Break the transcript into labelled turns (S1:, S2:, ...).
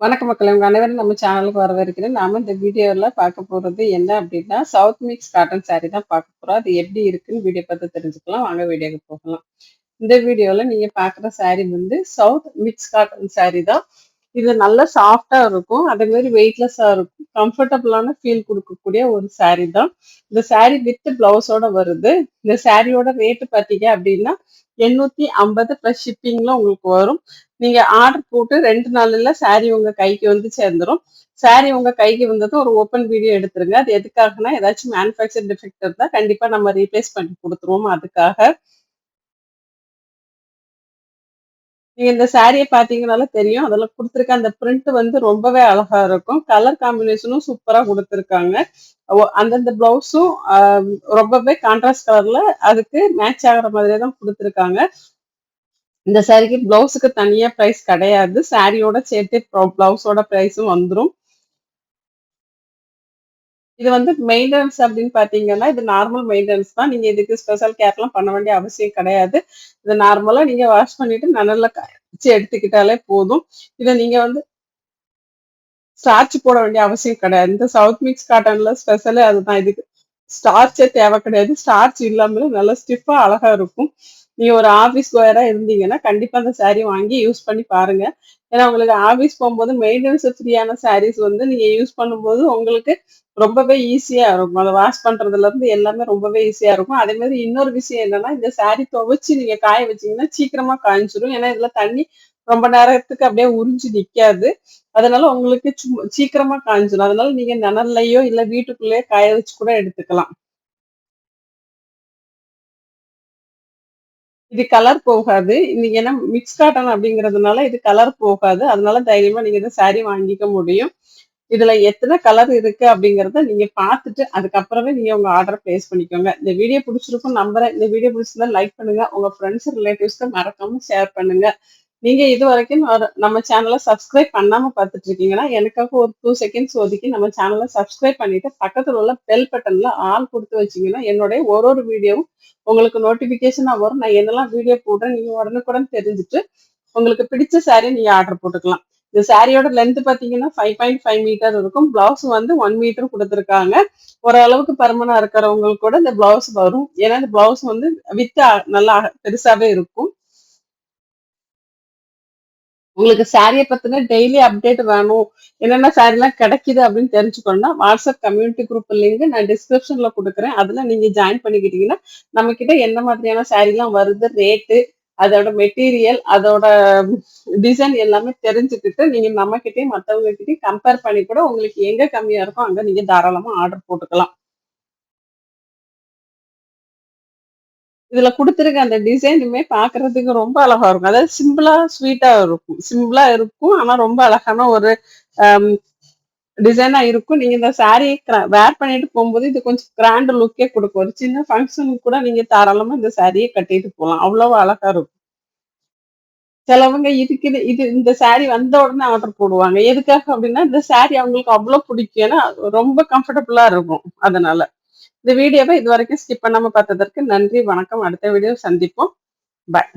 S1: வணக்கம் மக்களே, உங்க அனைவரும் நம்ம சேனலுக்கு வரவேற்கிறேன். நாம இந்த வீடியோல பார்க்க போறது என்ன அப்படின்னா, சவுத் மிக்ஸ் காட்டன் சாரி தான் பார்க்க போறோம். அது எப்படி இருக்குன்னு வீடியோ பார்த்து தெரிஞ்சுக்கலாம். வாங்க வீடியோக்கு போகலாம். இந்த வீடியோல நீங்க பார்க்குற சாரி வந்து சவுத் மிக்ஸ் காட்டன் சாரி தான். இது நல்லா சாஃப்டா இருக்கும். அதே மாதிரி வெயிட்லெஸ்ஸா இருக்கும். கம்ஃபர்டபுளான ஃபீல் கொடுக்கக்கூடிய ஒரு சாரி தான். இந்த சாரி வித் பிளவுஸோட வருது. இந்த சாரியோட ரேட்டு பார்த்தீங்க அப்படின்னா 850 ப்ளஸ் ஷிப்பிங்ல உங்களுக்கு வரும். நீங்க ஆர்டர் போட்டு 2 நாள்ல சாரி உங்க கைக்கு வந்து சேர்ந்துரும். சாரி உங்க கைக்கு வந்ததும் ஒரு ஓப்பன் வீடியோ எடுத்துருங்க. அது எதுக்காகனா, ஏதாச்சும் மேனுஃபேக்சர் டிஃபெக்ட் இருந்தா கண்டிப்பா நம்ம ரீப்ளேஸ் பண்ணி கொடுத்துருவோம். அதுக்காக நீங்க இந்த சாரியை பாத்தீங்கன்னால தெரியும். அதுல கொடுத்துருக்க அந்த பிரிண்ட் வந்து ரொம்பவே அழகா இருக்கும். கலர் காம்பினேஷனும் சூப்பரா கொடுத்துருக்காங்க. அந்தந்த பிளவுஸும் ரொம்பவே கான்ட்ராஸ்ட் கலர்ல அதுக்கு மேட்ச் ஆகுற மாதிரியே தான் கொடுத்துருக்காங்க. இந்த சாரிக்கு பிளவுஸுக்கு தனியா பிரைஸ் கிடையாது. சாரியோட சேர்த்து பிளவுஸோட பிரைஸும் வந்துடும். இது வந்து மெயின்டெனன்ஸ் அப்படின்னு பாத்தீங்கன்னா, இது நார்மல் மெயின்டெனன்ஸ் தான். நீங்க இதுக்கு ஸ்பெஷல் கேர்லாம் பண்ண வேண்டிய அவசியம் கிடையாது. இது நார்மலா நீங்க வாஷ் பண்ணிட்டு நனல்ல காய்ச்சி எடுத்துக்கிட்டாலே போதும். இதை நீங்க வந்து ஸ்டார்ச் போட வேண்டிய அவசியம் கிடையாது. இந்த சவுத் மிக்ஸ் காட்டன்ல ஸ்பெஷலே அதுதான். இதுக்கு ஸ்டார்ச்சே தேவை கிடையாது. ஸ்டார்ச் இல்லாமலே நல்லா ஸ்டிஃபா அழகா இருக்கும். நீங்க ஒரு ஆபீஸ் கோயரா இருந்தீங்கன்னா கண்டிப்பா அந்த சாரீ வாங்கி யூஸ் பண்ணி பாருங்க. ஏன்னா உங்களுக்கு ஆபீஸ் போகும்போது மெயின்டெனன்ஸ் ஃப்ரீயான சாரீஸ் வந்து நீங்க யூஸ் பண்ணும்போது உங்களுக்கு ரொம்பவே ஈஸியா இருக்கும். அதை வாஷ் பண்றதுல இருந்து எல்லாமே ரொம்பவே ஈஸியா இருக்கும். அதே மாதிரி இன்னொரு விஷயம் என்னன்னா, இந்த சாரீ துவைச்சு நீங்க காய வச்சீங்கன்னா சீக்கிரமா காய்ஞ்சிரும். ஏன்னா இதுல தண்ணி ரொம்ப நேரத்துக்கு அப்படியே உறிஞ்சு நிக்காது. அதனால உங்களுக்கு சீக்கிரமா காய்ஞ்சிரும். அதனால நீங்க நிழல்லையோ இல்ல வீட்டுக்குள்ளேயோ காய வச்சு கூட எடுத்துக்கலாம். இது கலர் போகாது. நீங்க ஏன்னா மிக்ஸ் காட்டன் அப்படிங்கிறதுனால இது கலர் போகாது. அதனால தைரியமா நீங்க இந்த சாரீ வாங்கிக்க முடியும். இதுல எத்தனை கலர் இருக்கு அப்படிங்கறத நீங்க பார்த்துட்டு அதுக்கப்புறமே நீங்க உங்க ஆர்டர் பிளேஸ் பண்ணிக்கோங்க. இந்த வீடியோ பிடிச்சிருக்கும் நம்புறேன். இந்த வீடியோ பிடிச்சிருந்தா லைக் பண்ணுங்க. உங்க ஃப்ரெண்ட்ஸ் ரிலேட்டிவ்ஸ்க்கு மறக்காம ஷேர் பண்ணுங்க. நீங்க இது வரைக்கும் நம்ம சேனலை சப்ஸ்கிரைப் பண்ணாம பார்த்துட்டு இருக்கீங்கன்னா எனக்காக ஒரு 2 செகண்ட்ஸ் ஒதுக்கி நம்ம சேனலை சப்ஸ்கிரைப் பண்ணிட்டு பக்கத்துல உள்ள பெல் பட்டன்ல ஆல் கொடுத்து வச்சீங்கன்னா என்னுடைய ஒரு வீடியோவும் உங்களுக்கு நோட்டிபிகேஷனா வரும். நான் என்னெல்லாம் வீடியோ போடுறேன் நீங்க உடனுக்குடன் தெரிஞ்சுட்டு உங்களுக்கு பிடிச்ச சாரீ நீங்க ஆர்டர் போட்டுக்கலாம். இந்த சாரியோட லென்த் பாத்தீங்கன்னா 5.5 மீட்டர் இருக்கும். பிளவுஸ் வந்து 1 மீட்டர் கொடுத்துருக்காங்க. ஓரளவுக்கு பருமனா இருக்கிறவங்களுக்கு கூட இந்த பிளவுஸ் வரும். ஏன்னா இந்த பிளவுஸ் வந்து வித் நல்லா பெருசாவே இருக்கும். உங்களுக்கு சாரியை பத்தின டெய்லி அப்டேட் வேணும், என்னென்ன சாரி எல்லாம் கிடைக்குது அப்படின்னு தெரிஞ்சுக்கணும்னா வாட்ஸ்அப் கம்யூனிட்டி குரூப் லிங்க் நான் டிஸ்கிரிப்ஷன்ல கொடுக்குறேன். அதுல நீங்க ஜாயின் பண்ணிக்கிட்டீங்கன்னா நம்ம கிட்ட என்ன மாதிரியான சாரி எல்லாம் வருது, ரேட்டு, அதோட மெட்டீரியல், அதோட டிசைன் எல்லாமே தெரிஞ்சுக்கிட்டு நீங்க நம்ம கிட்டயும் மற்றவங்க கிட்டயும் கம்பேர் பண்ணி கூட உங்களுக்கு எங்க கம்மியா இருக்கோ அங்க நீங்க தாராளமா ஆர்டர் போட்டுக்கலாம். இதுல குடுத்திருக்க அந்த டிசைனுமே பாக்குறதுக்கு ரொம்ப அழகா இருக்கும். அதாவது சிம்பிளா ஸ்வீட்டா இருக்கும். சிம்பிளா இருக்கும். ஆனா ரொம்ப அழகான ஒரு டிசைனா இருக்கும். நீங்க இந்த சாரி வேர் பண்ணிட்டு போகும்போது இது கொஞ்சம் கிராண்ட் லுக்கே கொடுக்கும். ஒரு சின்ன ஃபங்க்ஷனுக்கு கூட நீங்க தாராளமா இந்த சாரியை கட்டிட்டு போகலாம். அவ்வளவு அழகா இருக்கும். சிலவங்க இதுக்கு இது இந்த சாரி வந்த உடனே ஆர்டர் போடுவாங்க. எதுக்காக அப்படின்னா இந்த சாரி அவங்களுக்கு அவ்வளவு பிடிக்கும். ஏன்னா ரொம்ப கம்ஃபர்டபுளா இருக்கும். அதனால இந்த வீடியோவை இது வரைக்கும் ஸ்கிப் பண்ணாம பார்த்ததற்கு நன்றி, வணக்கம். அடுத்த வீடியோ சந்திப்போம். பாய்.